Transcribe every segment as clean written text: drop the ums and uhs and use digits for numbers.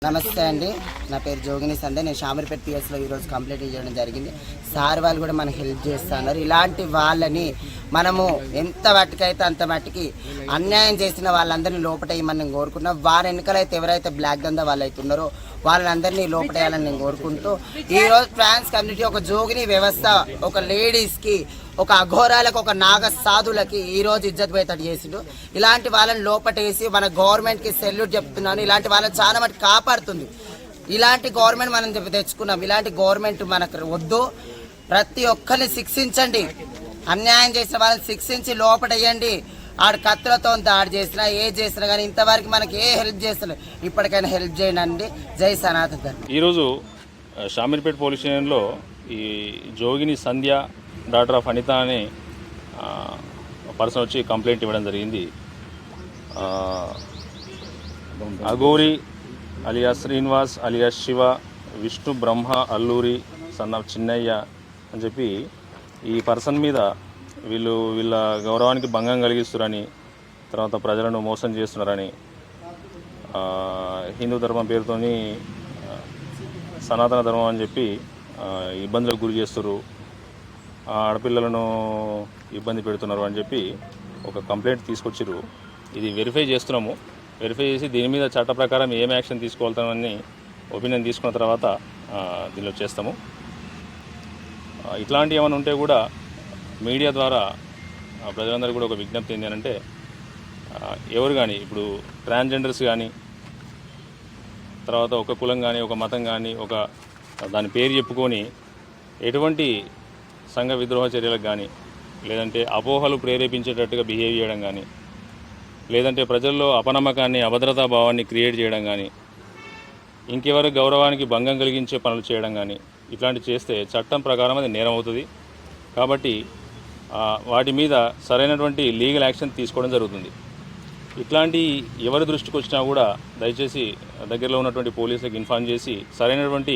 నమస్తే అండి, నా పేరు జోగిని సండే. నేను షామీర్పేట పిఎస్లో ఈరోజు కంప్లైంట్ చేయడం జరిగింది. సార్ వాళ్ళు కూడా మనకు హెల్ప్ చేస్తున్నారు. ఇలాంటి వాళ్ళని మనము ఎంత మట్టుకైతే అంత మట్టికి అన్యాయం చేసిన వాళ్ళందరినీ లోపటేయమని నేను కోరుకున్నా. వారి వెనుకలైతే ఎవరైతే బ్లాక్ దందా వాళ్ళు అయితే ఉన్నారో వాళ్ళందరినీ లోపటేయాలని నేను కోరుకుంటూ, ఈరోజు ట్రాన్స్ కమ్యూనిటీ ఒక జోగిని వ్యవస్థ, ఒక లేడీస్కి, ఒక అఘోరాలకు, ఒక నాగ సాధులకి ఈరోజు ఇజ్జత్ పోయేటట్టు చేసిండు. ఇలాంటి వాళ్ళని లోపటేసి మన గవర్నమెంట్కి సెల్యూట్ చెప్తున్నాను. ఇలాంటి వాళ్ళని చాలా మటు కాపాడుతుంది. ఇలాంటి గవర్నమెంట్ మనం తెచ్చుకున్నాం. ఇలాంటి గవర్నమెంట్ మనకు వద్దు. ప్రతి ఒక్కరిని శిక్షించండి. అన్యాయం చేసిన వాళ్ళని శిక్షించి లోపటేయండి. ఆడు కత్తులతో దాడి చేసినా చేసినా కానీ ఇంతవరకు మనకి ఏ హెల్ప్ చేస్తలేదు. ఇప్పటికైనా హెల్ప్ చేయండి. జై సనాతన ధర్మం. ఈరోజు షామీర్పేట పోలీస్ స్టేషన్లో ఈ జోగిని సంధ్య డాక్టర్ ఆఫ్ అనిత అనే పర్సన్ వచ్చి కంప్లైంట్ ఇవ్వడం జరిగింది. అఘోరి అలియా శ్రీనివాస్ అలియా శివ, విష్ణు బ్రహ్మ అల్లూరి సన్ ఆఫ్ చిన్నయ్య అని చెప్పి ఈ పర్సన్ మీద వీళ్ళ గౌరవానికి భంగం కలిగిస్తున్నారని, తర్వాత ప్రజలను మోసం చేస్తున్నారని, హిందూ ధర్మం పేరుతోని సనాతన ధర్మం అని చెప్పి ఇబ్బందులకు గురి చేస్తారు, ఆడపిల్లలను ఇబ్బంది పెడుతున్నారు అని చెప్పి ఒక కంప్లైంట్ తీసుకొచ్చారు. ఇది వెరిఫై చేస్తున్నాము. వెరిఫై చేసి దీని మీద చట్ట ప్రకారం ఏం యాక్షన్ తీసుకోవాలని ఒపీనియన్ తీసుకున్న తర్వాత దీనిలో చేస్తాము. ఇట్లాంటివి ఏమైనా ఉంటే కూడా మీడియా ద్వారా ప్రజలందరికీ కూడా ఒక విజ్ఞప్తి ఏంటి అంటే, ఎవరు కానీ ఇప్పుడు ట్రాన్స్జెండర్స్ కానీ, తర్వాత ఒక కులం కానీ, ఒక మతం కానీ, ఒక దాని పేరు చెప్పుకొని ఎటువంటి సంఘ విద్రోహ చర్యలకు కానీ, లేదంటే అపోహలు ప్రేరేపించేటట్టుగా బిహేవ్ చేయడం కానీ, లేదంటే ప్రజల్లో అపనమ్మకాన్ని, అభద్రతా భావాన్ని క్రియేట్ చేయడం కానీ, ఇంకెవరి గౌరవానికి భంగం కలిగించే పనులు చేయడం కానీ, ఇట్లాంటివి చేస్తే చట్టం ప్రకారం అది నేరం అవుతుంది. కాబట్టి వాటి మీద సరైనటువంటి లీగల్ యాక్షన్ తీసుకోవడం జరుగుతుంది. ఇట్లాంటి ఎవరి దృష్టికి వచ్చినా కూడా దయచేసి దగ్గరలో ఉన్నటువంటి పోలీసులకు ఇన్ఫార్మ్ చేసి సరైనటువంటి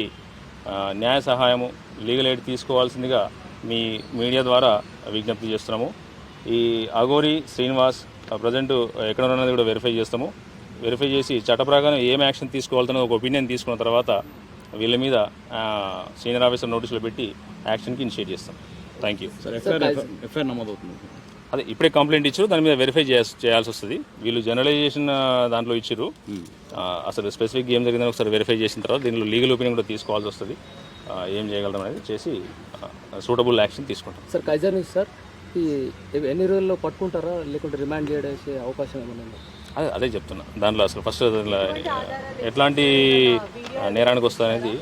న్యాయ సహాయము, లీగల్ ఎయిడ్ తీసుకోవాల్సిందిగా మీ మీడియా ద్వారా విజ్ఞప్తి చేస్తున్నాము. ఈ అఘోరి శ్రీనివాస్ ప్రజెంట్ ఎక్కడ ఉన్నది కూడా వెరిఫై చేస్తాము. వెరిఫై చేసి చట్ట ప్రకారం ఏం యాక్షన్ తీసుకోవాలన్నది ఒక ఒపీనియన్ తీసుకున్న తర్వాత వీళ్ళ మీద సీనియర్ ఆఫీసర్ నోటీసులు పెట్టి యాక్షన్కి ఇనిషియేట్ చేస్తాం. Thank you. ఎఫ్ఐఆర్ నమోదవుతుంది. అదే ఇప్పుడే కంప్లైంట్ ఇచ్చారు, దాని మీద వెరిఫై చేయాల్సి వస్తుంది. వీళ్ళు జనరలైజేషన్ దాంట్లో ఇచ్చారు. అసలు స్పెసిఫిక్ ఏం జరిగిందని ఒకసారి వెరిఫై చేసిన తర్వాత దీనిలో లీగల్ ఒపీనియన్ కూడా తీసుకోవాల్సి వస్తుంది. ఏం చేయగలడం అనేది చేసి సూటబుల్ యాక్షన్ తీసుకుంటాం. సార్ కైజర్ నుంచి సార్ ఎన్ని రోజుల్లో పట్టుకుంటారా, లేకుంటే రిమాండ్ చేయడానికి అవకాశం ఏమైనా? అదే చెప్తున్నా. దాంట్లో అసలు ఫస్ట్ ఎట్లాంటి నేరానికి వస్తుందనేది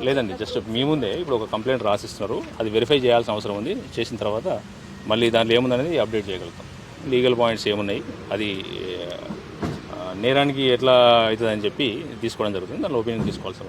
లేదండి. జస్ట్ మీ ముందే ఇప్పుడు ఒక కంప్లైంట్ రాసిస్తున్నారు, అది వెరిఫై చేయాల్సిన అవసరం ఉంది. చేసిన తర్వాత మళ్ళీ దాంట్లో ఏముందనేది అప్డేట్ చేయగలుగుతాం. లీగల్ పాయింట్స్ ఏమున్నాయి, అది నేరానికి ఎట్లా అవుతుందని చెప్పి తీసుకోవడం జరుగుతుంది. దాంట్లో ఒపీనియన్ తీసుకోవాల్సి